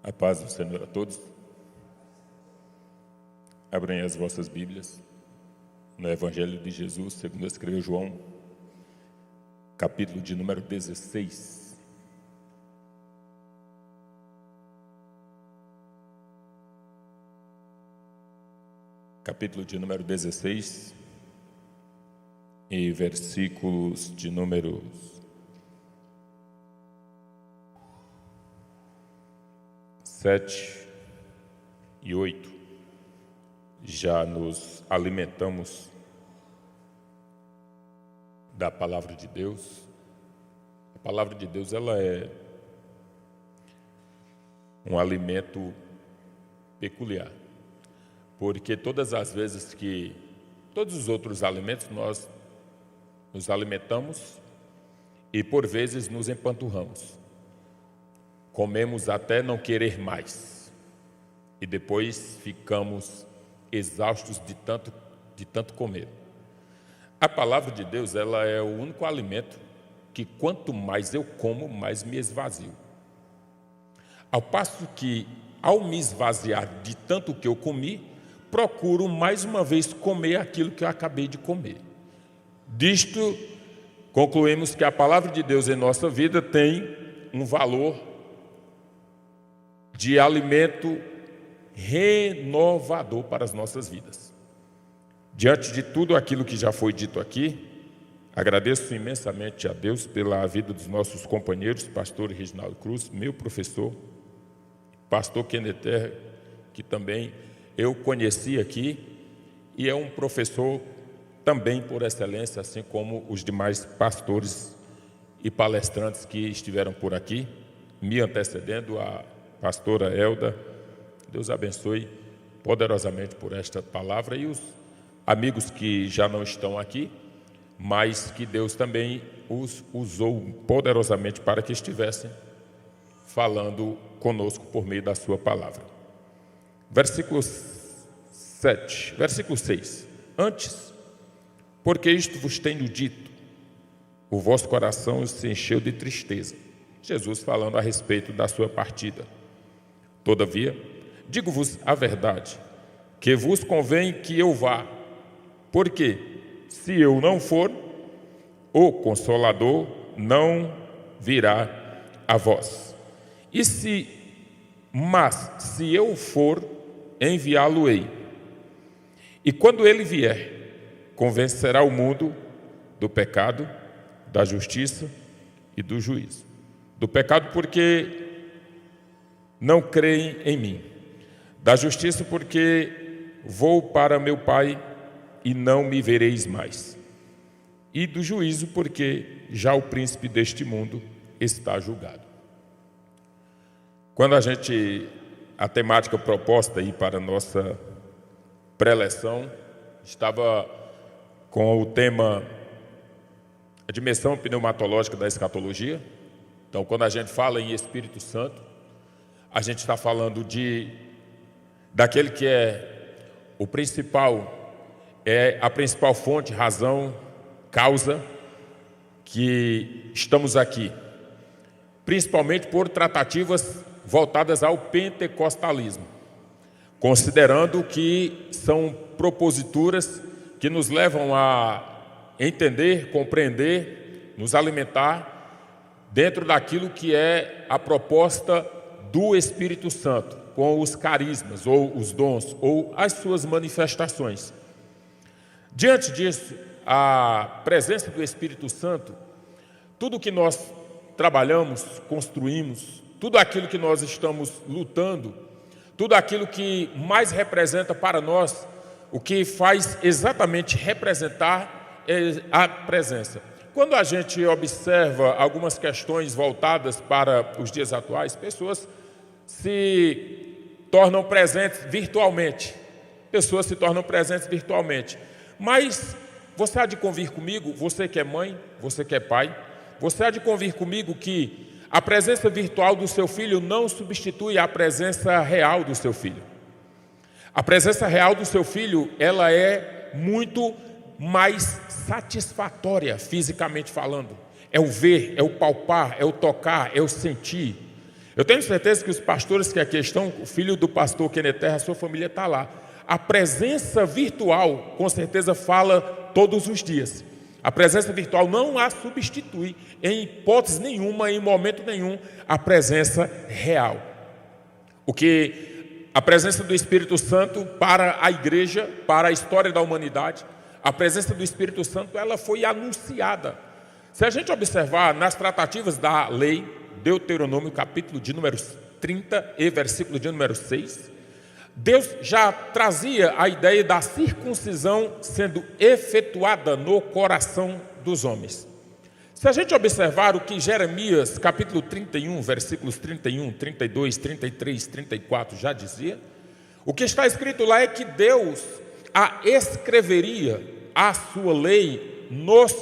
A paz do Senhor a todos. Abrem as vossas Bíblias no Evangelho de Jesus, segundo escreveu João, capítulo de número 16. Capítulo de número 16 e versículos de número 7 e 8. Já nos alimentamos da palavra de Deus. A palavra de Deus, ela é um alimento peculiar, porque todas as vezes que todos os outros alimentos nós nos alimentamos e por vezes nos empanturramos. Comemos até não querer mais e depois ficamos exaustos de tanto comer. A palavra de Deus, ela é o único alimento que quanto mais eu como, mais me esvazio. Ao passo que, ao me esvaziar de tanto que eu comi, procuro mais uma vez comer aquilo que eu acabei de comer. Disto, concluímos que a palavra de Deus em nossa vida tem um valor de alimento renovador para as nossas vidas. Diante de tudo aquilo que já foi dito aqui, agradeço imensamente a Deus pela vida dos nossos companheiros, pastor Reginaldo Cruz, meu professor, pastor Keneter, que também eu conheci aqui, e é um professor também por excelência, assim como os demais pastores e palestrantes que estiveram por aqui, me antecedendo, a pastora Elda. Deus abençoe poderosamente por esta palavra, e os amigos que já não estão aqui, mas que Deus também os usou poderosamente para que estivessem falando conosco por meio da sua palavra. Versículo 6. Antes, porque isto vos tenho dito, o vosso coração se encheu de tristeza. Jesus falando a respeito da sua partida. Todavia, digo-vos a verdade, que vos convém que eu vá, porque se eu não for, o Consolador não virá a vós. Mas se eu for, enviá-lo-ei. E quando ele vier, convencerá o mundo do pecado, da justiça e do juízo. Do pecado porque não creem em mim. Da justiça porque vou para meu Pai e não me vereis mais. E do juízo porque já o príncipe deste mundo está julgado. Quando a temática proposta aí para a nossa preleção estava com o tema a dimensão pneumatológica da escatologia. Então, quando a gente fala em Espírito Santo, a gente está falando daquele que é o principal, é a principal fonte, razão, causa que estamos aqui, principalmente por tratativas voltadas ao pentecostalismo, considerando que são proposituras que nos levam a entender, compreender, nos alimentar dentro daquilo que é a proposta do Espírito Santo, com os carismas, ou os dons, ou as suas manifestações. Diante disso, a presença do Espírito Santo, tudo que nós trabalhamos, construímos, tudo aquilo que nós estamos lutando, tudo aquilo que mais representa para nós, o que faz exatamente representar a presença. Quando a gente observa algumas questões voltadas para os dias atuais, pessoas se tornam presentes virtualmente. Mas você há de convir comigo, você que é mãe, você que é pai, você há de convir comigo que a presença virtual do seu filho não substitui a presença real do seu filho. A presença real do seu filho, ela é muito mais satisfatória, fisicamente falando. É o ver, é o palpar, é o tocar, é o sentir. Eu tenho certeza que os pastores que aqui estão, o filho do pastor Kenneth Terra, a sua família está lá. A presença virtual, com certeza, fala todos os dias. A presença virtual não a substitui, em hipótese nenhuma, em momento nenhum, a presença real. O que a presença do Espírito Santo para a igreja, para a história da humanidade, a presença do Espírito Santo, ela foi anunciada. Se a gente observar nas tratativas da lei, Deuteronômio, capítulo de número 30 e versículo de número 6, Deus já trazia a ideia da circuncisão sendo efetuada no coração dos homens. Se a gente observar o que Jeremias, capítulo 31, versículos 31, 32, 33, 34 já dizia, o que está escrito lá é que Deus a escreveria a sua lei nos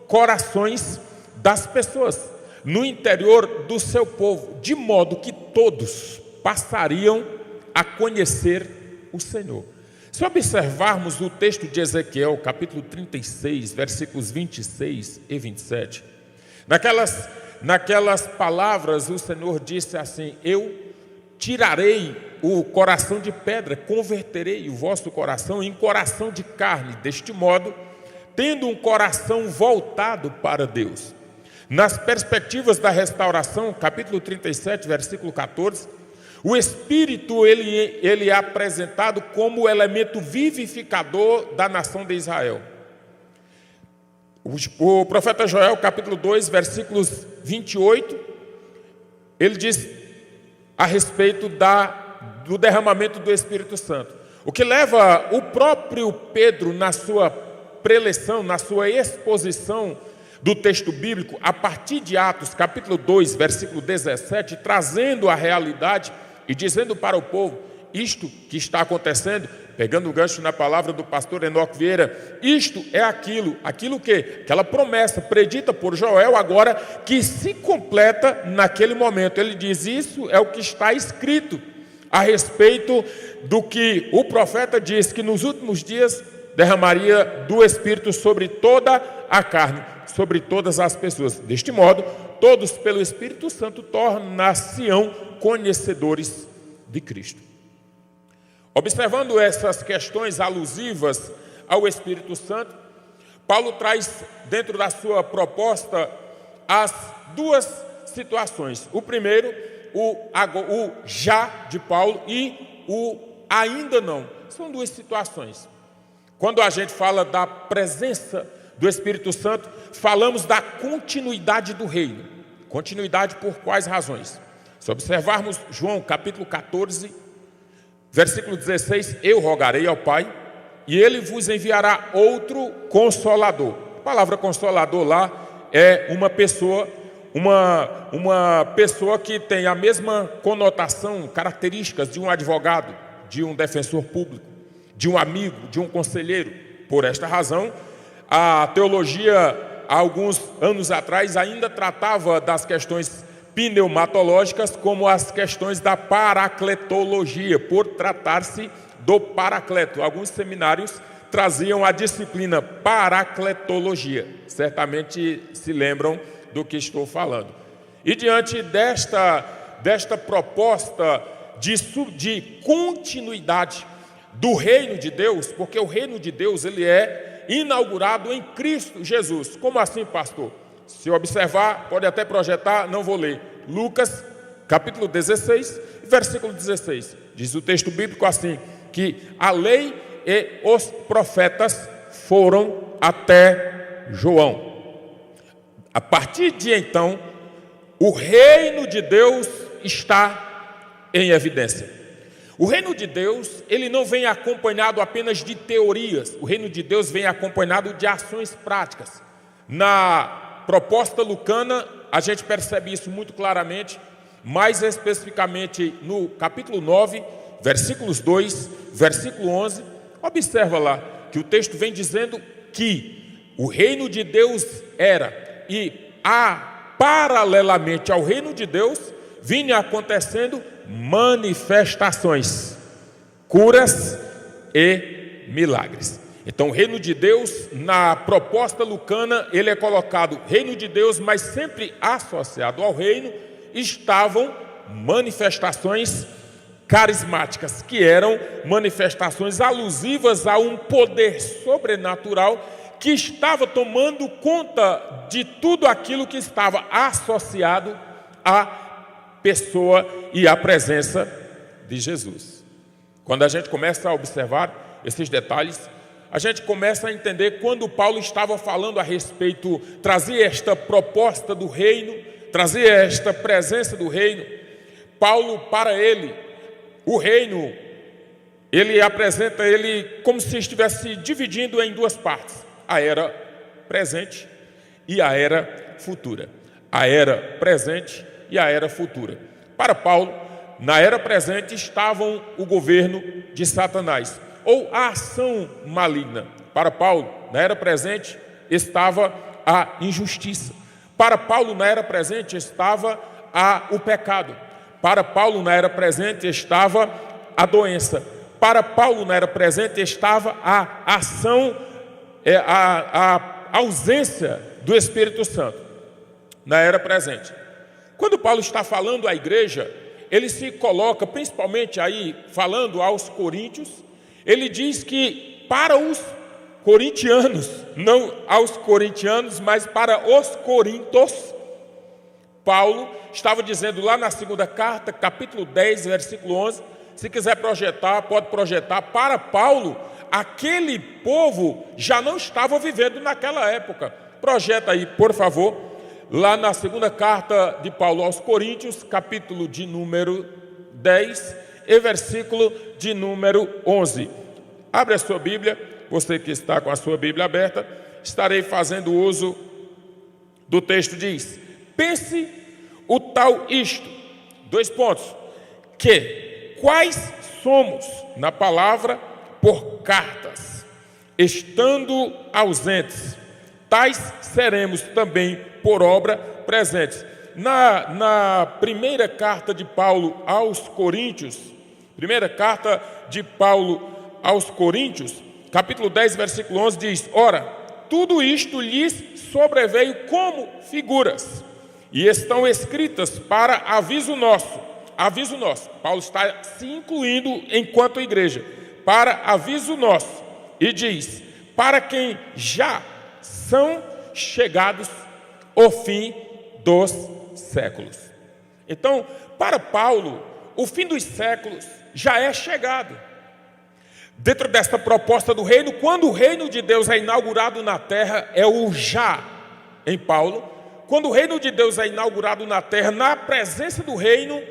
corações das pessoas, no interior do seu povo, de modo que todos passariam a conhecer o Senhor. Se observarmos o texto de Ezequiel, capítulo 36, versículos 26 e 27, naquelas palavras o Senhor disse assim: eu tirarei o coração de pedra, converterei o vosso coração em coração de carne, deste modo, tendo um coração voltado para Deus. Nas perspectivas da restauração, capítulo 37, versículo 14, o Espírito ele é apresentado como o elemento vivificador da nação de Israel. O profeta Joel, capítulo 2, versículos 28, ele diz a respeito do derramamento do Espírito Santo. O que leva o próprio Pedro na sua preleção, na sua exposição do texto bíblico, a partir de Atos, capítulo 2, versículo 17, trazendo a realidade e dizendo para o povo, isto que está acontecendo, pegando o gancho na palavra do pastor Enoque Vieira, isto é aquilo que? Aquela promessa predita por Joel agora, que se completa naquele momento. Ele diz, isso é o que está escrito a respeito do que o profeta diz, que nos últimos dias derramaria do Espírito sobre toda a carne, sobre todas as pessoas. Deste modo, todos pelo Espírito Santo tornar-se-ão conhecedores de Cristo. Observando essas questões alusivas ao Espírito Santo, Paulo traz dentro da sua proposta as duas situações. O primeiro, o já de Paulo e o ainda não. São duas situações. Quando a gente fala da presença do Espírito Santo, falamos da continuidade do reino. Continuidade por quais razões? Se observarmos João capítulo 14, versículo 16, eu rogarei ao Pai, e Ele vos enviará outro Consolador. A palavra Consolador lá é uma pessoa que tem a mesma conotação, características de um advogado, de um defensor público, de um amigo, de um conselheiro. Por esta razão, a teologia, há alguns anos atrás, ainda tratava das questões pneumatológicas como as questões da paracletologia, por tratar-se do paracleto. Alguns seminários traziam a disciplina paracletologia. Certamente se lembram do que estou falando. E diante desta proposta de continuidade do reino de Deus, porque o reino de Deus ele é inaugurado em Cristo Jesus. Como assim, pastor? Se observar, pode até projetar, não vou ler. Lucas, capítulo 16, versículo 16. Diz o texto bíblico assim, que a lei e os profetas foram até João. A partir de então, o reino de Deus está em evidência. O reino de Deus, ele não vem acompanhado apenas de teorias. O reino de Deus vem acompanhado de ações práticas. Na proposta lucana, a gente percebe isso muito claramente, mais especificamente no capítulo 9, versículos 2, versículo 11. Observa lá que o texto vem dizendo que o reino de Deus era, e paralelamente ao reino de Deus, vinha acontecendo manifestações, curas e milagres. Então o reino de Deus, na proposta lucana, ele é colocado reino de Deus, mas sempre associado ao reino estavam manifestações carismáticas, que eram manifestações alusivas a um poder sobrenatural que estava tomando conta de tudo aquilo que estava associado à pessoa e à presença de Jesus. Quando a gente começa a observar esses detalhes, a gente começa a entender quando Paulo estava falando a respeito, trazia esta proposta do reino, trazia esta presença do reino. Paulo, para ele, o reino, ele apresenta ele como se estivesse dividindo em duas partes: a era presente e a era futura. A era presente e a era futura. Para Paulo, na era presente estavam o governo de Satanás, ou a ação maligna. Para Paulo, na era presente, estava a injustiça. Para Paulo, na era presente, estava o pecado. Para Paulo, na era presente, estava a doença. Para Paulo, na era presente, estava a ação, a ausência do Espírito Santo. Na era presente. Quando Paulo está falando à igreja, ele se coloca, principalmente aí, falando aos coríntios, ele diz que para os corintianos, não aos corintianos, mas para os coríntios, Paulo estava dizendo lá na segunda carta, capítulo 10, versículo 11, se quiser projetar, pode projetar. Para Paulo, aquele povo já não estava vivendo naquela época. Projeta aí, por favor, lá na segunda carta de Paulo aos Coríntios, capítulo de número 10 e versículo de número 11. Abre a sua Bíblia, você que está com a sua Bíblia aberta, estarei fazendo uso do texto. Diz: pense o tal isto, que quais somos na palavra por cartas, estando ausentes, tais seremos também por obra presentes. Na primeira carta de Paulo aos Coríntios, capítulo 10, versículo 11, diz: ora, tudo isto lhes sobreveio como figuras, e estão escritas para aviso nosso. Paulo está se incluindo enquanto igreja, para aviso nosso, e diz: para quem já são chegados o fim dos séculos. Então, para Paulo, o fim dos séculos já é chegado. Dentro desta proposta do reino, quando o reino de Deus é inaugurado na terra, é o já em Paulo. Quando o reino de Deus é inaugurado na terra, na presença do reino,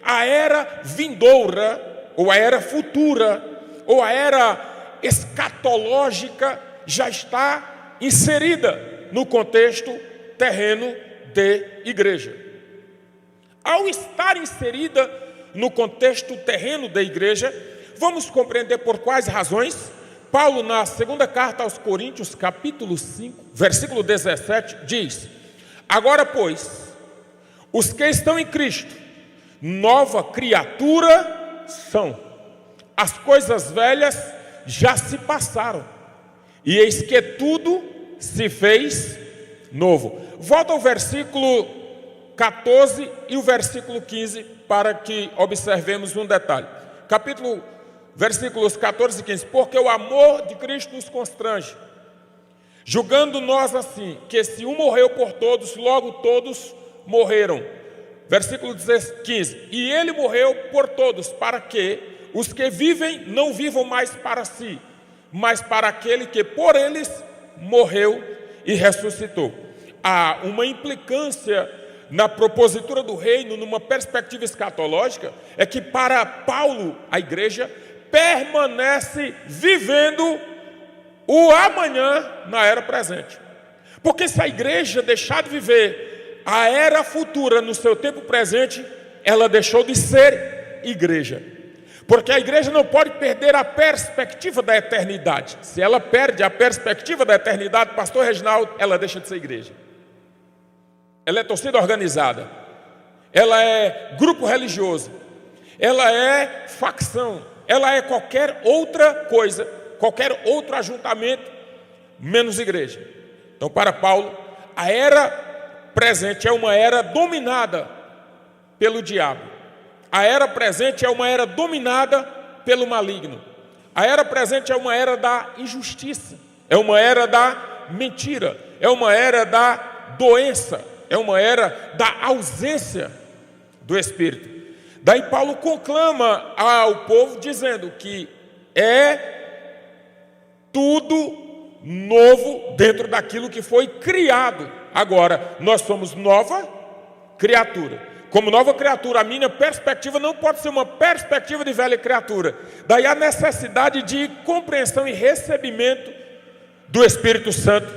a era vindoura, ou a era futura, ou a era escatológica já está inserida no contexto terreno de igreja. Ao estar inserida no contexto terreno da igreja, vamos compreender por quais razões. Paulo, na segunda carta aos Coríntios, capítulo 5, versículo 17, diz: agora, pois, os que estão em Cristo, nova criatura são. As coisas velhas já se passaram, e eis que tudo se fez novo. Volta ao versículo 14 e o versículo 15 para que observemos um detalhe. Versículos 14 e 15. Porque o amor de Cristo nos constrange, julgando nós assim, que se um morreu por todos, logo todos morreram. Versículo 15. E ele morreu por todos, para que os que vivem não vivam mais para si, mas para aquele que por eles morreu e ressuscitou. Há uma implicância na propositura do reino, numa perspectiva escatológica, é que para Paulo, a igreja permanece vivendo o amanhã na era presente. Porque se a igreja deixar de viver a era futura no seu tempo presente, ela deixou de ser igreja. Porque a igreja não pode perder a perspectiva da eternidade. Se ela perde a perspectiva da eternidade, pastor Reginaldo, ela deixa de ser igreja. Ela é torcida organizada, ela é grupo religioso, ela é facção, ela é qualquer outra coisa, qualquer outro ajuntamento, menos igreja. Então, para Paulo, a era presente é uma era dominada pelo diabo. A era presente é uma era dominada pelo maligno. A era presente é uma era da injustiça, é uma era da mentira, é uma era da doença, é uma era da ausência do Espírito. Daí Paulo conclama ao povo dizendo que é tudo novo dentro daquilo que foi criado. Agora, nós somos nova criatura. Como nova criatura, a minha perspectiva não pode ser uma perspectiva de velha criatura. Daí a necessidade de compreensão e recebimento do Espírito Santo,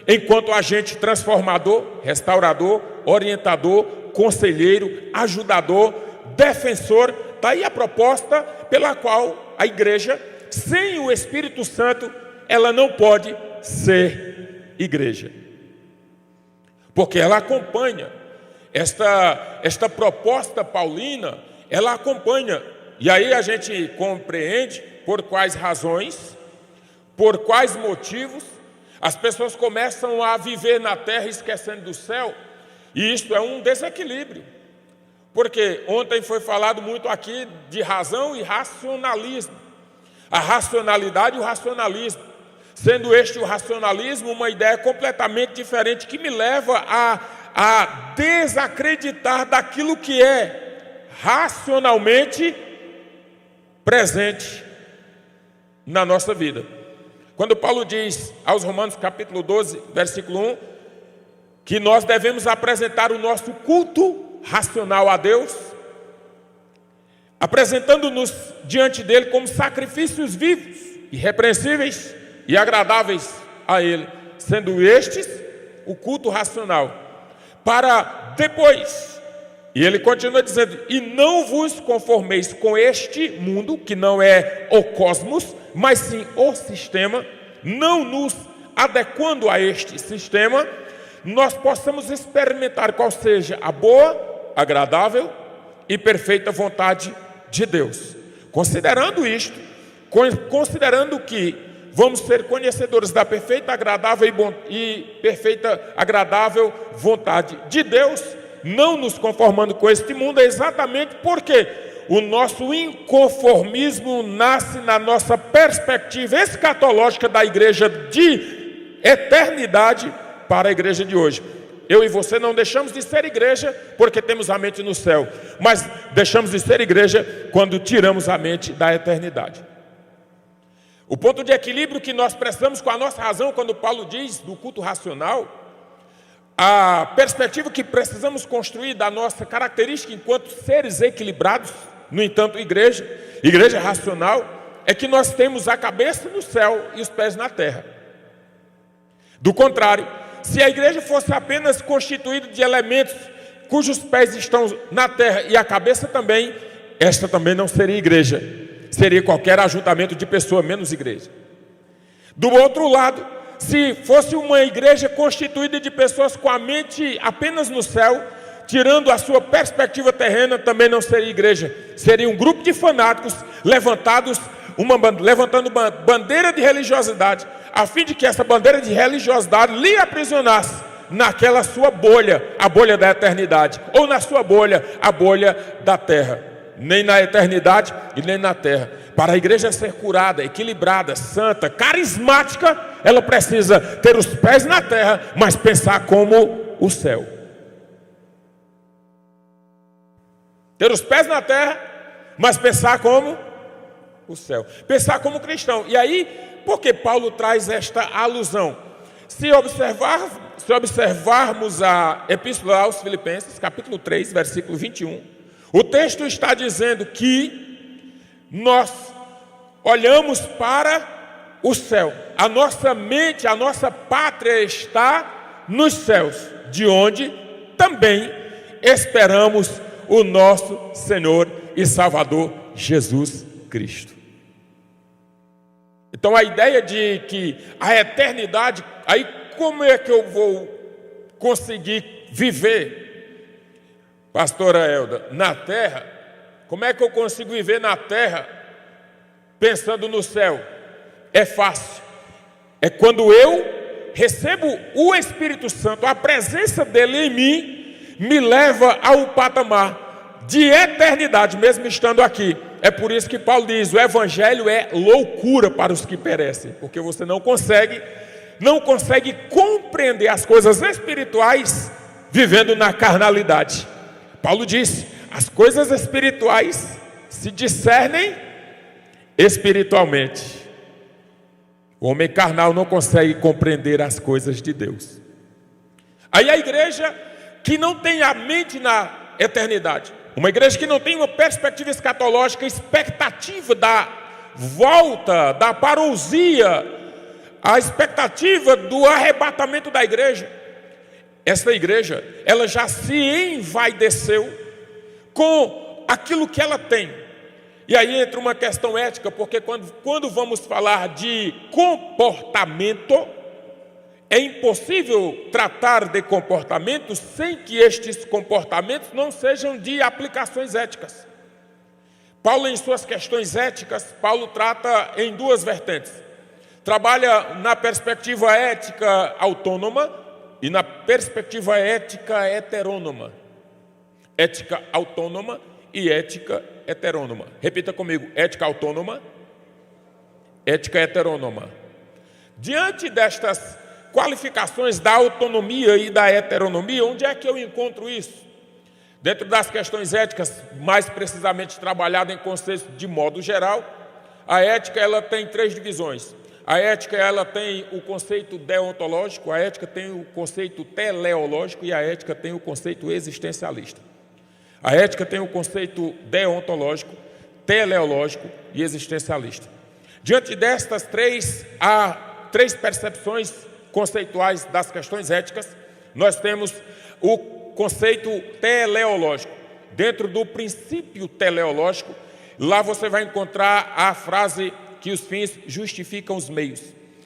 enquanto agente transformador, restaurador, orientador, conselheiro, ajudador, defensor. Daí a proposta pela qual a igreja, sem o Espírito Santo, ela não pode ser igreja. Porque ela acompanha. Esta proposta paulina, ela acompanha, e aí a gente compreende por quais razões, por quais motivos, as pessoas começam a viver na terra esquecendo do céu, e isto é um desequilíbrio, porque ontem foi falado muito aqui de razão e racionalismo, a racionalidade e o racionalismo, sendo este o racionalismo uma ideia completamente diferente, que me leva a desacreditar daquilo que é racionalmente presente na nossa vida. Quando Paulo diz aos Romanos capítulo 12, versículo 1, que nós devemos apresentar o nosso culto racional a Deus, apresentando-nos diante dele como sacrifícios vivos, irrepreensíveis e agradáveis a ele, sendo estes o culto racional. Para depois, e ele continua dizendo, e não vos conformeis com este mundo, que não é o cosmos, mas sim o sistema, não nos adequando a este sistema, nós possamos experimentar qual seja a boa, agradável e perfeita vontade de Deus. Considerando isto, considerando que vamos ser conhecedores da perfeita, agradável e perfeita, agradável vontade de Deus, não nos conformando com este mundo, é exatamente porque o nosso inconformismo nasce na nossa perspectiva escatológica da igreja de eternidade para a igreja de hoje. Eu e você não deixamos de ser igreja porque temos a mente no céu, mas deixamos de ser igreja quando tiramos a mente da eternidade. O ponto de equilíbrio que nós precisamos com a nossa razão, quando Paulo diz do culto racional, a perspectiva que precisamos construir da nossa característica enquanto seres equilibrados, no entanto, igreja racional, é que nós temos a cabeça no céu e os pés na terra. Do contrário, se a igreja fosse apenas constituída de elementos cujos pés estão na terra e a cabeça também, esta também não seria igreja. Seria qualquer ajuntamento de pessoa, menos igreja. Do outro lado, se fosse uma igreja constituída de pessoas com a mente apenas no céu, tirando a sua perspectiva terrena, também não seria igreja. Seria um grupo de fanáticos levantando uma bandeira de religiosidade, a fim de que essa bandeira de religiosidade lhe aprisionasse naquela sua bolha, a bolha da eternidade, ou na sua bolha, a bolha da terra. Nem na eternidade e nem na terra. Para a igreja ser curada, equilibrada, santa, carismática, ela precisa ter os pés na terra, mas pensar como o céu. Ter os pés na terra, mas pensar como o céu. Pensar como cristão. E aí, por que Paulo traz esta alusão? Se observarmos a Epístola aos Filipenses, capítulo 3, versículo 21, o texto está dizendo que nós olhamos para o céu. A nossa mente, a nossa pátria está nos céus, de onde também esperamos o nosso Senhor e Salvador Jesus Cristo. Então a ideia de que a eternidade, aí como é que eu vou conseguir viver, pastora Elda, na terra? Como é que eu consigo viver na terra pensando no céu? É fácil. É quando eu recebo o Espírito Santo, a presença dele em mim me leva ao patamar de eternidade, mesmo estando aqui. É por isso que Paulo diz: o evangelho é loucura para os que perecem, porque você não consegue compreender as coisas espirituais vivendo na carnalidade. Paulo diz: as coisas espirituais se discernem espiritualmente. O homem carnal não consegue compreender as coisas de Deus. Aí a igreja que não tem a mente na eternidade, uma igreja que não tem uma perspectiva escatológica, expectativa da volta, da parousia, a expectativa do arrebatamento da igreja, essa igreja, ela já se envaideceu com aquilo que ela tem. E aí entra uma questão ética, porque quando vamos falar de comportamento, é impossível tratar de comportamentos sem que estes comportamentos não sejam de aplicações éticas. Paulo, em suas questões éticas, Paulo trata em duas vertentes. Trabalha na perspectiva ética autônoma e na perspectiva ética heterônoma. Ética autônoma e ética heterônoma. Repita comigo: ética autônoma, ética heterônoma. Diante destas qualificações da autonomia e da heteronomia, onde é que eu encontro isso? Dentro das questões éticas, mais precisamente trabalhada em conceitos de modo geral, a ética ela tem três divisões. A ética ela tem o conceito deontológico, a ética tem o conceito teleológico e a ética tem o conceito existencialista. A ética tem o conceito deontológico, teleológico e existencialista. Diante destas três, há três percepções conceituais das questões éticas. Nós temos o conceito teleológico. Dentro do princípio teleológico, lá você vai encontrar a frase que os fins justificam os meios.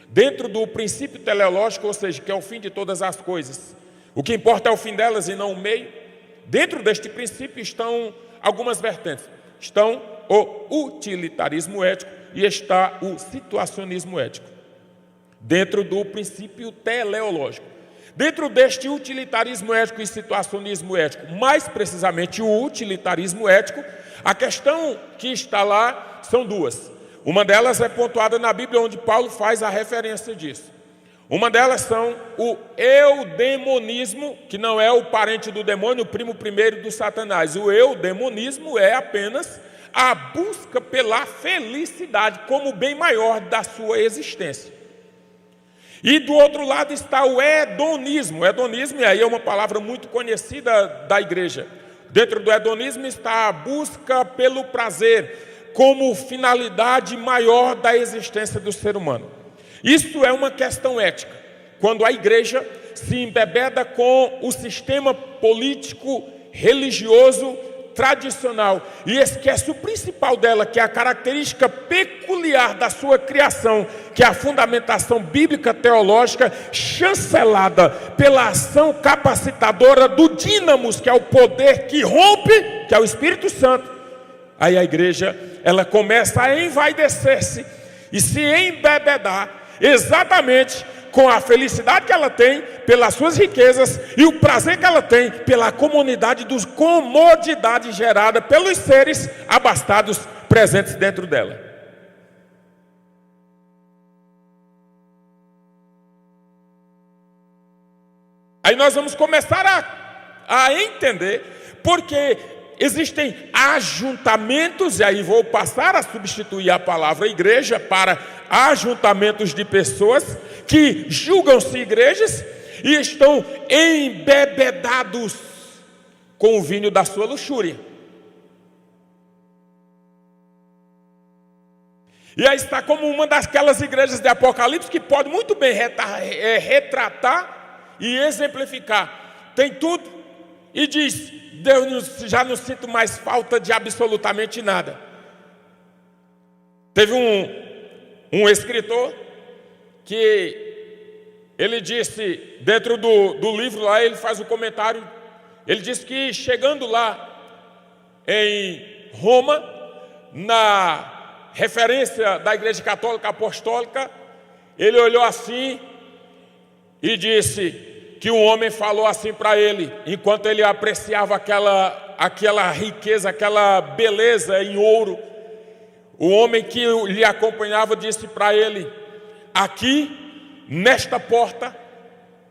Dentro do princípio teleológico, ou seja, que é o fim de todas as coisas, o que importa é o fim delas e não o meio. Dentro deste princípio estão algumas vertentes. Estão o utilitarismo ético e está o situacionismo ético. Dentro do princípio teleológico. Dentro deste utilitarismo ético e situacionismo ético, mais precisamente o utilitarismo ético, a questão que está lá são duas. Uma delas é pontuada na Bíblia, onde Paulo faz a referência disso. Uma delas são o eudemonismo, que não é o parente do demônio, o primo primeiro do Satanás. O eudemonismo é apenas a busca pela felicidade como bem maior da sua existência. E do outro lado está o hedonismo. Hedonismo, e aí é uma palavra muito conhecida da igreja. Dentro do hedonismo está a busca pelo prazer como finalidade maior da existência do ser humano. Isso é uma questão ética. Quando a igreja se embebeda com o sistema político, religioso, tradicional e esquece o principal dela, que é a característica peculiar da sua criação, que é a fundamentação bíblica teológica, chancelada pela ação capacitadora do dínamos, que é o poder que rompe, que é o Espírito Santo. Aí a igreja, ela começa a envaidecer-se e se embebedar exatamente com a felicidade que ela tem pelas suas riquezas e o prazer que ela tem pela comodidade gerada pelos seres abastados presentes dentro dela. Aí nós vamos começar a entender porque existem ajuntamentos, e aí vou passar a substituir a palavra igreja para ajuntamentos de pessoas que julgam-se igrejas e estão embebedados com o vinho da sua luxúria. E aí está como uma daquelas igrejas de Apocalipse que pode muito bem retratar e exemplificar. Tem tudo e diz: Deus, já não sinto mais falta de absolutamente nada. Teve um escritor que ele disse, dentro do livro lá, ele faz o comentário, ele disse que chegando lá em Roma, na referência da Igreja Católica Apostólica, ele olhou assim e disse que um homem falou assim para ele, enquanto ele apreciava aquela aquela riqueza, aquela beleza em ouro. O homem que lhe acompanhava disse para ele: aqui, nesta porta,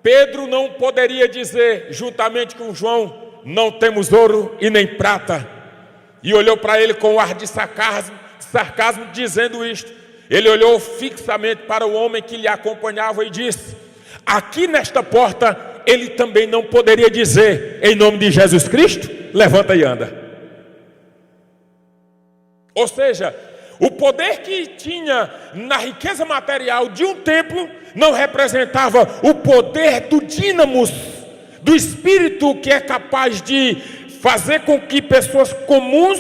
Pedro não poderia dizer, juntamente com João, não temos ouro e nem prata. E olhou para ele com um ar de sarcasmo, dizendo isto. Ele olhou fixamente para o homem que lhe acompanhava e disse: aqui nesta porta, ele também não poderia dizer, em nome de Jesus Cristo, levanta e anda. Ou seja, o poder que tinha na riqueza material de um templo não representava o poder do dínamos, do Espírito, que é capaz de fazer com que pessoas comuns,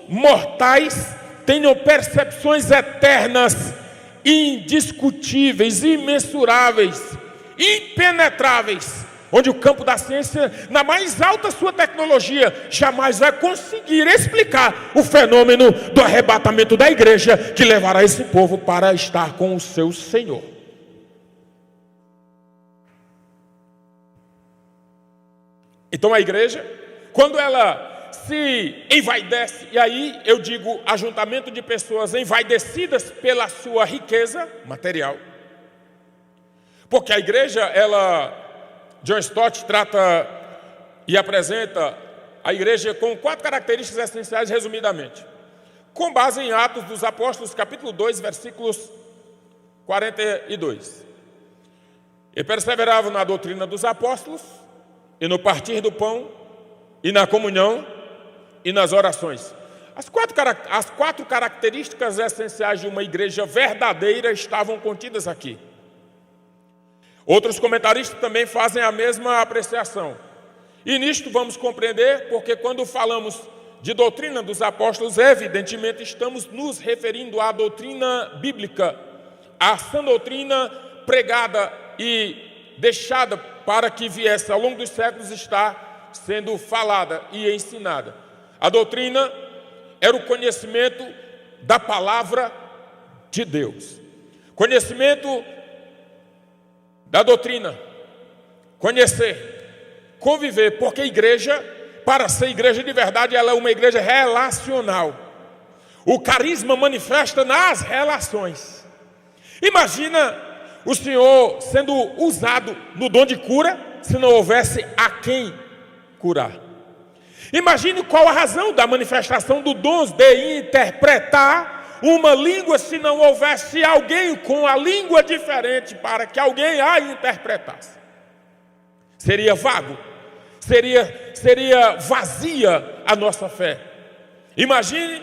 mortais, tenham percepções eternas, indiscutíveis, imensuráveis, impenetráveis, onde o campo da ciência, na mais alta sua tecnologia, jamais vai conseguir explicar o fenômeno do arrebatamento da igreja, que levará esse povo para estar com o seu Senhor. Então a igreja, quando ela se envaidece, e aí eu digo ajuntamento de pessoas envaidecidas pela sua riqueza material, porque a igreja, John Stott trata e apresenta a igreja com 4 características essenciais, resumidamente, com base em Atos dos Apóstolos, capítulo 2, versículos 42. E perseveravam na doutrina dos apóstolos, e no partir do pão, e na comunhão, e nas orações. As quatro características essenciais de uma igreja verdadeira estavam contidas aqui. Outros comentaristas também fazem a mesma apreciação. E nisto vamos compreender, porque quando falamos de doutrina dos apóstolos, evidentemente estamos nos referindo à doutrina bíblica, à sã doutrina pregada e deixada para que viesse ao longo dos séculos estar sendo falada e ensinada. A doutrina era o conhecimento da palavra de Deus. Conhecimento da doutrina, conhecer, conviver, porque a igreja, para ser igreja de verdade, ela é uma igreja relacional. O carisma manifesta nas relações. Imagina o Senhor sendo usado no dom de cura, se não houvesse a quem curar. Imagine qual a razão da manifestação do dom de interpretar uma língua se não houvesse alguém com a língua diferente para que alguém a interpretasse. Seria vago, seria vazia a nossa fé. Imagine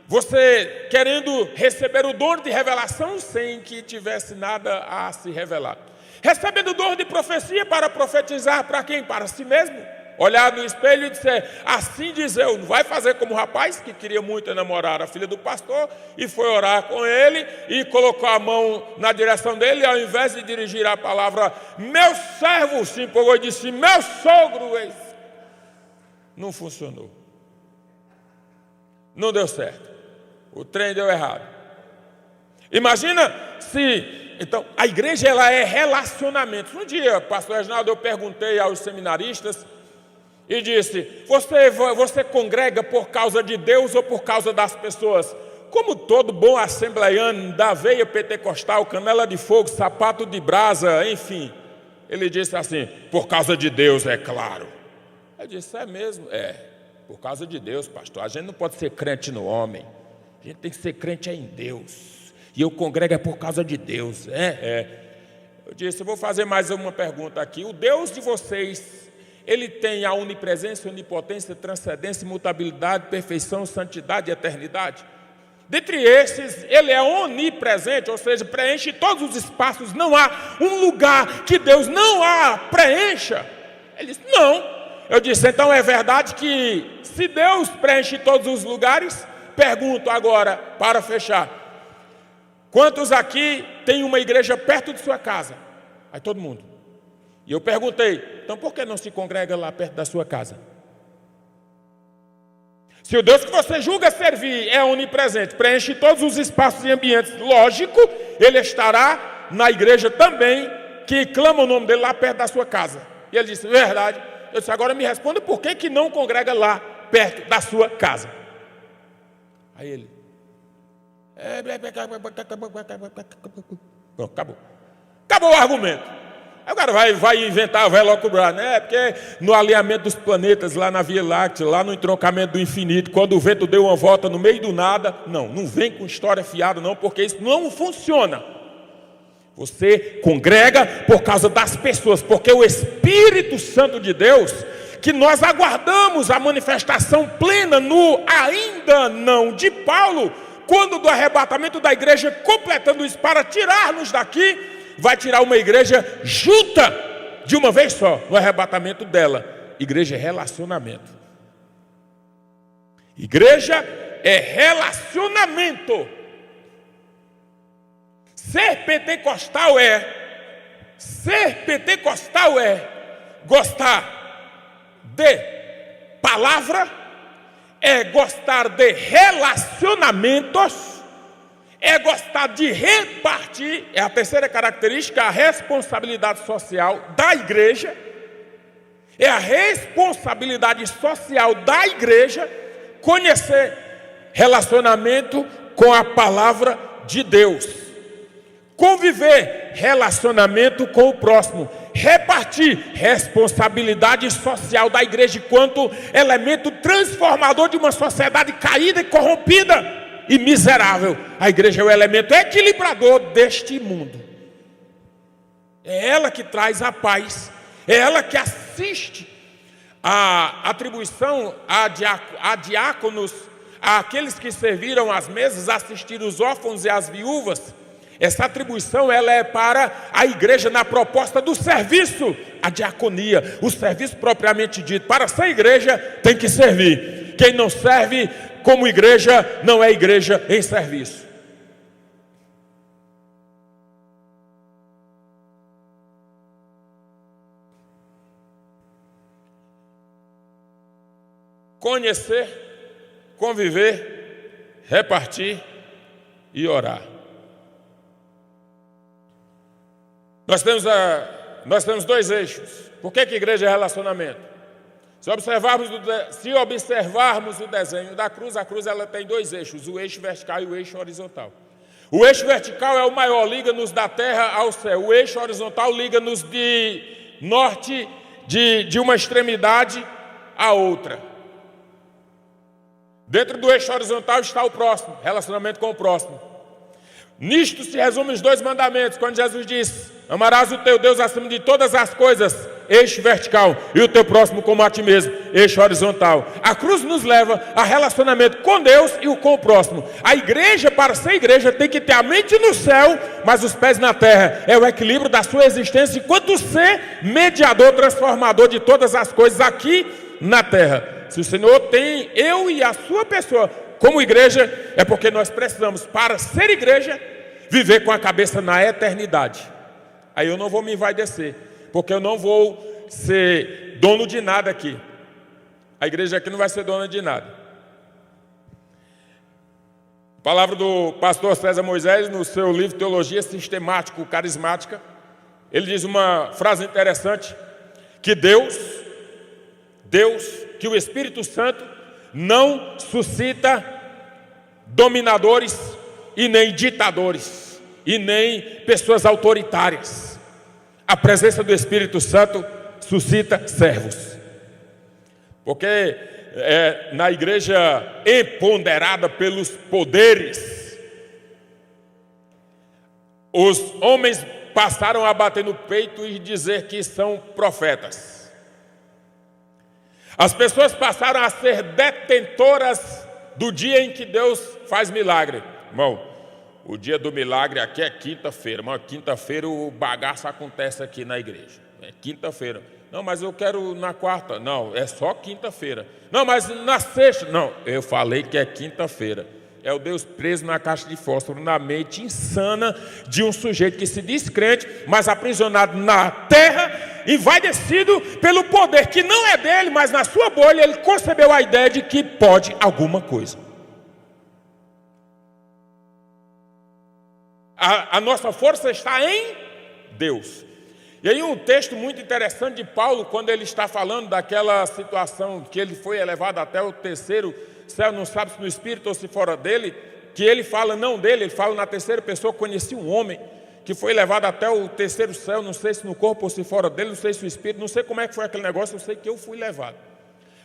você querendo receber o dom de revelação sem que tivesse nada a se revelar. Recebendo o dom de profecia para profetizar para quem? Para si mesmo. Olhar no espelho e dizer, assim diz eu, não vai fazer como o rapaz que queria muito namorar a filha do pastor e foi orar com ele e colocou a mão na direção dele e ao invés de dirigir a palavra, meu servo, se empolgou e disse, meu sogro, não funcionou. Não deu certo. O trem deu errado. Imagina se... Então, a igreja ela é relacionamento. Um dia, pastor Reginaldo, eu perguntei aos seminaristas e disse, você congrega por causa de Deus ou por causa das pessoas? Como todo bom assembleiano da veia pentecostal, canela de fogo, sapato de brasa, enfim. Ele disse assim, por causa de Deus, é claro. Eu disse, é mesmo? É, por causa de Deus, pastor. A gente não pode ser crente no homem. A gente tem que ser crente em Deus. E eu congrego é por causa de Deus. Eu disse, eu vou fazer mais uma pergunta aqui. O Deus de vocês... Ele tem a onipresença, onipotência, transcendência, imutabilidade, perfeição, santidade e eternidade. Dentre esses, ele é onipresente, ou seja, preenche todos os espaços. Não há um lugar que Deus não preencha. Ele disse, não. Eu disse, então é verdade que se Deus preenche todos os lugares, pergunto agora, para fechar. Quantos aqui tem uma igreja perto de sua casa? Aí todo mundo. E eu perguntei, então por que não se congrega lá perto da sua casa? Se o Deus que você julga servir é onipresente, preenche todos os espaços e ambientes, lógico, ele estará na igreja também, que clama o nome dele lá perto da sua casa. E ele disse, verdade. Eu disse, agora me responda por que não congrega lá perto da sua casa. Aí ele... Pronto, acabou. Acabou o argumento. Aí o cara vai inventar, vai locubrar, né? Porque no alinhamento dos planetas, lá na Via Láctea, lá no entroncamento do infinito, quando o vento deu uma volta no meio do nada, não vem com história fiada não, porque isso não funciona. Você congrega por causa das pessoas, porque o Espírito Santo de Deus, que nós aguardamos a manifestação plena no ainda não de Paulo, quando do arrebatamento da igreja, completando isso para tirar-nos daqui, vai tirar uma igreja junta de uma vez só, no arrebatamento dela. Igreja é relacionamento. Igreja é relacionamento. Ser pentecostal é gostar de palavra, é gostar de relacionamentos, é gostar de repartir, é a terceira característica, a responsabilidade social da igreja, é a responsabilidade social da igreja conhecer relacionamento com a palavra de Deus, conviver relacionamento com o próximo, repartir responsabilidade social da igreja enquanto elemento transformador de uma sociedade caída e corrompida e miserável. A igreja é o elemento equilibrador deste mundo. É ela que traz a paz, é ela que assiste a atribuição a diáconos, àqueles que serviram às mesas, assistir os órfãos e as viúvas. Essa atribuição ela é para a igreja na proposta do serviço, a diaconia, o serviço propriamente dito. Para ser igreja tem que servir. Quem não serve como igreja não é igreja em serviço. Conhecer, conviver, repartir e orar. Nós temos dois eixos. Por que igreja é relacionamento? Se observarmos o desenho da cruz, a cruz ela tem dois eixos, o eixo vertical e o eixo horizontal. O eixo vertical é o maior, liga-nos da terra ao céu. O eixo horizontal liga-nos de norte, de uma extremidade à outra. Dentro do eixo horizontal está o próximo, relacionamento com o próximo. Nisto se resumem os dois mandamentos, quando Jesus diz: amarás o teu Deus acima de todas as coisas, eixo vertical, e o teu próximo como a ti mesmo, eixo horizontal. A cruz nos leva a relacionamento com Deus e com o próximo. A igreja, para ser igreja, tem que ter a mente no céu, mas os pés na terra. É o equilíbrio da sua existência enquanto ser mediador, transformador de todas as coisas aqui na terra. Se o Senhor tem eu e a sua pessoa como igreja, é porque nós precisamos, para ser igreja, viver com a cabeça na eternidade. Aí eu não vou me envaidecer, porque eu não vou ser dono de nada aqui. A igreja aqui não vai ser dona de nada. A palavra do pastor César Moisés, no seu livro Teologia Sistemático Carismática, ele diz uma frase interessante, que que o Espírito Santo não suscita dominadores e nem ditadores e nem pessoas autoritárias. A presença do Espírito Santo suscita servos. Porque na igreja empoderada pelos poderes, os homens passaram a bater no peito e dizer que são profetas. As pessoas passaram a ser detentoras do dia em que Deus faz milagre. Irmão, o dia do milagre aqui é quinta-feira. Mas quinta-feira o bagaço acontece aqui na igreja. É quinta-feira. Não, mas eu quero na quarta. Não, é só quinta-feira. Não, mas na sexta. Não, eu falei que é quinta-feira. É o Deus preso na caixa de fósforo, na mente insana de um sujeito que se diz crente, mas aprisionado na terra, envaidecido pelo poder que não é dele, mas na sua bolha ele concebeu a ideia de que pode alguma coisa. A nossa força está em Deus. E aí um texto muito interessante de Paulo, quando ele está falando daquela situação que ele foi elevado até o terceiro céu, não sabe se no Espírito ou se fora dele, que ele fala não dele, ele fala na terceira pessoa, conheci um homem que foi levado até o terceiro céu, não sei se no corpo ou se fora dele, não sei se o Espírito, não sei como é que foi aquele negócio, eu sei que eu fui levado.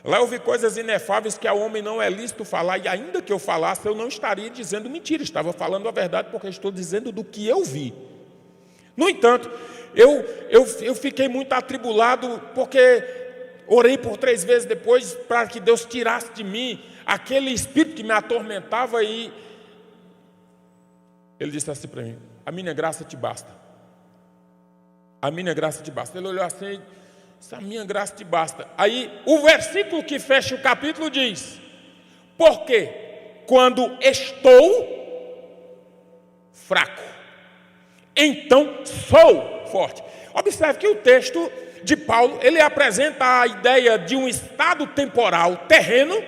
Lá eu vi coisas inefáveis que ao homem não é lícito falar, e ainda que eu falasse, eu não estaria dizendo mentira, estava falando a verdade, porque estou dizendo do que eu vi. No entanto, eu fiquei muito atribulado, porque orei por 3 vezes depois, para que Deus tirasse de mim aquele espírito que me atormentava, e ele disse assim para mim: a minha graça te basta. A minha graça te basta. Ele olhou assim, a minha graça te basta. Aí o versículo que fecha o capítulo diz: porque quando estou fraco, então sou forte. Observe que o texto de Paulo, ele apresenta a ideia de um estado temporal terreno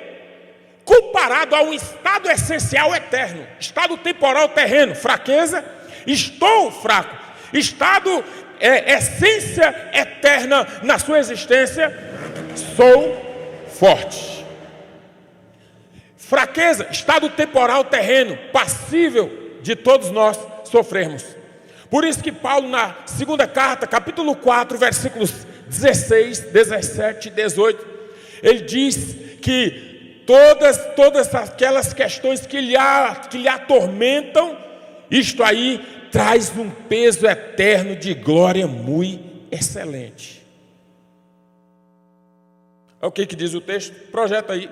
comparado a um estado essencial eterno. Estado temporal terreno, fraqueza, estou fraco. Estado essência eterna na sua existência, sou forte. Fraqueza, estado temporal terreno, passível de todos nós sofrermos. Por isso que Paulo, na segunda carta, capítulo 4, versículos 16, 17 e 18, ele diz que todas aquelas questões que lhe atormentam, isto aí traz um peso eterno de glória muito excelente. É o que diz o texto? Projeta aí.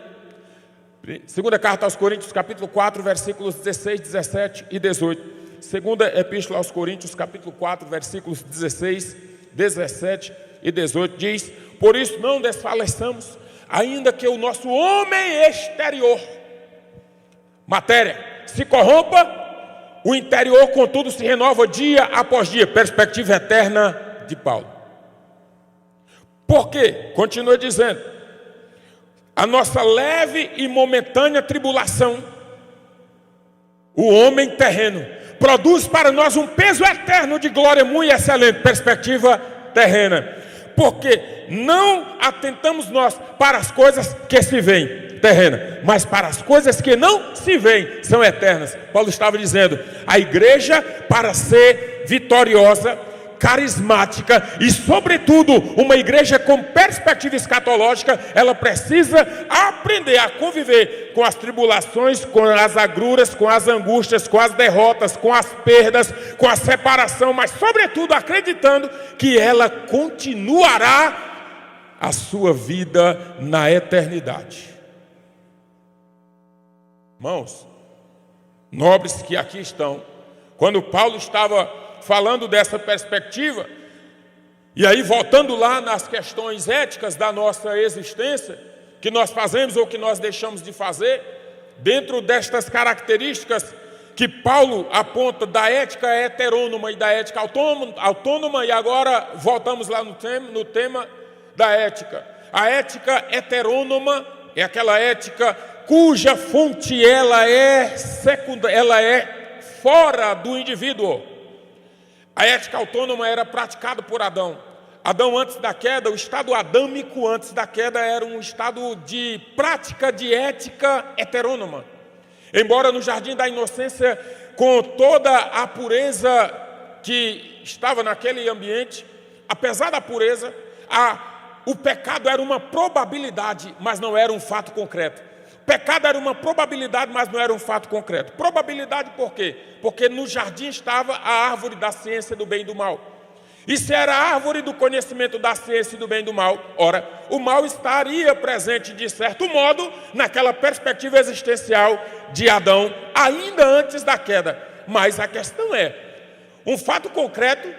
Segunda carta aos Coríntios, capítulo 4, versículos 16, 17 e 18. Segunda epístola aos Coríntios, capítulo 4, versículos 16, 17 e 18, diz: por isso não desfaleçamos, ainda que o nosso homem exterior, matéria, se corrompa, o interior, contudo, se renova dia após dia. Perspectiva eterna de Paulo. Por quê? Continua dizendo: a nossa leve e momentânea tribulação, o homem terreno, produz para nós um peso eterno de glória muito excelente. Perspectiva terrena. Porque não atentamos nós para as coisas que se veem, terrena, mas para as coisas que não se veem, são eternas. Paulo estava dizendo: a igreja, para ser vitoriosa, carismática e, sobretudo, uma igreja com perspectiva escatológica, ela precisa aprender a conviver com as tribulações, com as agruras, com as angústias, com as derrotas, com as perdas, com a separação, mas, sobretudo, acreditando que ela continuará a sua vida na eternidade. Irmãos, nobres que aqui estão, quando Paulo estava falando dessa perspectiva, e aí voltando lá nas questões éticas da nossa existência, que nós fazemos ou que nós deixamos de fazer, dentro destas características que Paulo aponta da ética heterônoma e da ética autônoma, e agora voltamos lá no tema da ética. A ética heterônoma é aquela ética cuja fonte ela é fora do indivíduo. A ética autônoma era praticada por Adão. Adão, antes da queda, o estado adâmico antes da queda era um estado de prática de ética heterônoma. Embora no jardim da inocência, com toda a pureza que estava naquele ambiente, apesar da pureza, o pecado era uma probabilidade, mas não era um fato concreto. Pecado era uma probabilidade, mas não era um fato concreto. Probabilidade por quê? Porque no jardim estava a árvore da ciência do bem e do mal. E se era a árvore do conhecimento da ciência e do bem e do mal, ora, o mal estaria presente de certo modo naquela perspectiva existencial de Adão, ainda antes da queda. Mas a questão é, um fato concreto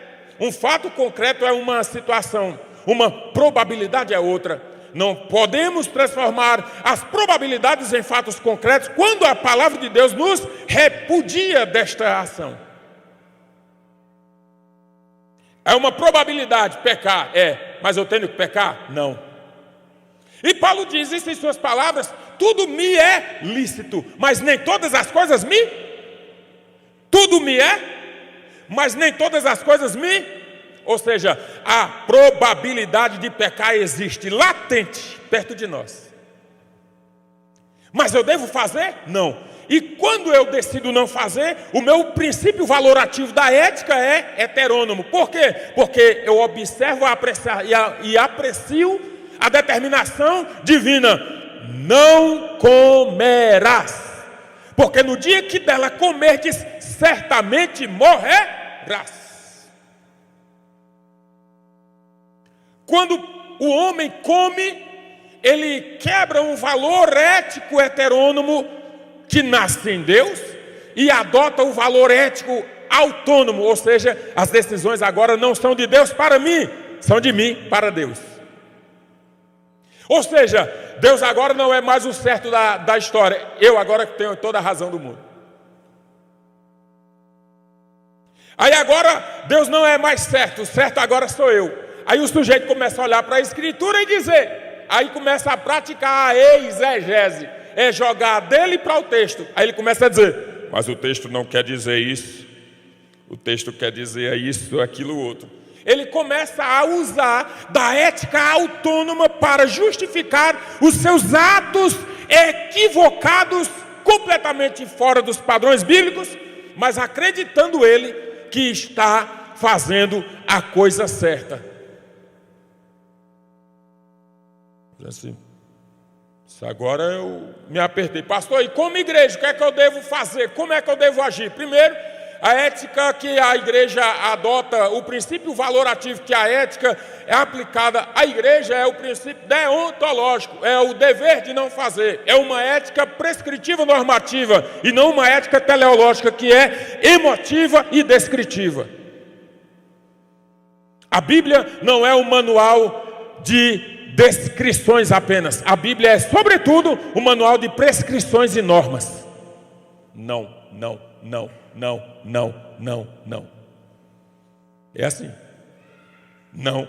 é uma situação, uma probabilidade é outra. Não podemos transformar as probabilidades em fatos concretos quando a palavra de Deus nos repudia desta ação. É uma probabilidade pecar, mas eu tenho que pecar? Não. E Paulo diz isso em suas palavras: tudo me é lícito, mas nem todas as coisas tudo me é, mas nem todas as coisas me Ou seja, a probabilidade de pecar existe latente perto de nós. Mas eu devo fazer? Não. E quando eu decido não fazer, o meu princípio valorativo da ética é heterônomo. Por quê? Porque eu observo e aprecio a determinação divina: não comerás, porque no dia que dela comerdes, certamente morrerás. Quando o homem come, ele quebra um valor ético heterônomo que nasce em Deus e adota o valor ético autônomo, ou seja, as decisões agora não são de Deus para mim, são de mim para Deus. Ou seja, Deus agora não é mais o certo da história, eu agora tenho toda a razão do mundo. Aí agora Deus não é mais certo, o certo agora sou eu. Aí o sujeito começa a olhar para a Escritura e dizer, aí começa a praticar a exegese, é jogar dele para o texto. Aí ele começa a dizer, mas o texto não quer dizer isso, o texto quer dizer isso, aquilo, outro. Ele começa a usar da ética autônoma para justificar os seus atos equivocados, completamente fora dos padrões bíblicos, mas acreditando ele que está fazendo a coisa certa. Assim, agora eu me apertei. Pastor, e como igreja, o que é que eu devo fazer? Como é que eu devo agir? Primeiro, a ética que a igreja adota, o princípio valorativo que a ética é aplicada à igreja é o princípio deontológico, é o dever de não fazer. É uma ética prescritiva normativa e não uma ética teleológica que é emotiva e descritiva. A Bíblia não é um manual de descrições apenas. A Bíblia é, sobretudo, um manual de prescrições e normas. Não. É assim. Não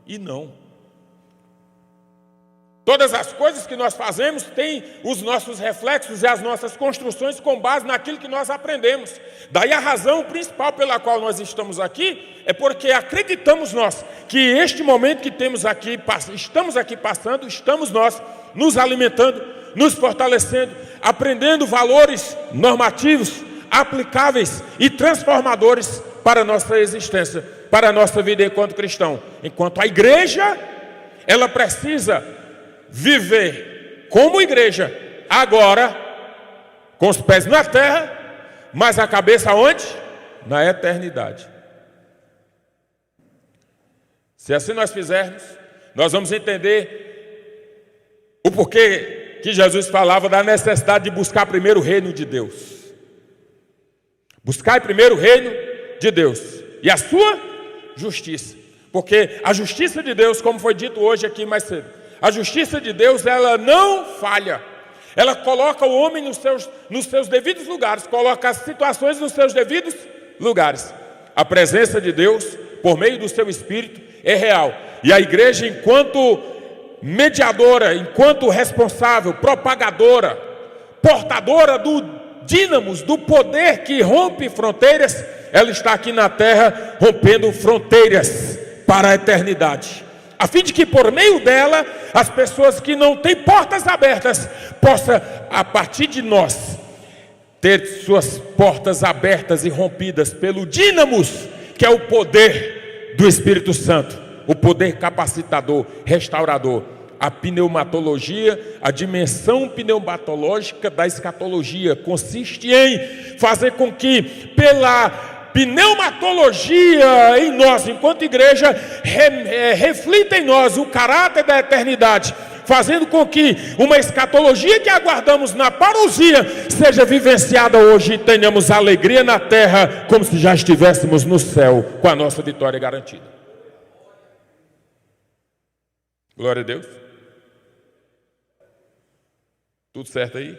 e não. Todas as coisas que nós fazemos têm os nossos reflexos e as nossas construções com base naquilo que nós aprendemos. Daí a razão principal pela qual nós estamos aqui é porque acreditamos nós que este momento que temos aqui, estamos aqui passando, estamos nós nos alimentando, nos fortalecendo, aprendendo valores normativos, aplicáveis e transformadores para a nossa existência, para a nossa vida enquanto cristão. Enquanto a igreja, ela precisa viver como igreja, agora, com os pés na terra, mas a cabeça onde? Na eternidade. Se assim nós fizermos, nós vamos entender o porquê que Jesus falava da necessidade de buscar primeiro o reino de Deus. Buscar primeiro o reino de Deus e a sua justiça. Porque a justiça de Deus, como foi dito hoje aqui mais cedo, a justiça de Deus, ela não falha. Ela coloca o homem nos seus devidos lugares, coloca as situações nos seus devidos lugares. A presença de Deus, por meio do seu Espírito, é real. E a igreja, enquanto mediadora, enquanto responsável, propagadora, portadora do dínamos, do poder que rompe fronteiras, ela está aqui na terra rompendo fronteiras para a eternidade, a fim de que por meio dela, as pessoas que não têm portas abertas, possam, a partir de nós, ter suas portas abertas e rompidas pelo dínamos, que é o poder do Espírito Santo, o poder capacitador, restaurador. A pneumatologia, a dimensão pneumatológica da escatologia consiste em fazer com que, pela pneumatologia em nós, enquanto igreja, reflita em nós o caráter da eternidade, fazendo com que uma escatologia que aguardamos na parousia seja vivenciada hoje e tenhamos alegria na terra, como se já estivéssemos no céu, com a nossa vitória garantida. Glória a Deus. Tudo certo aí?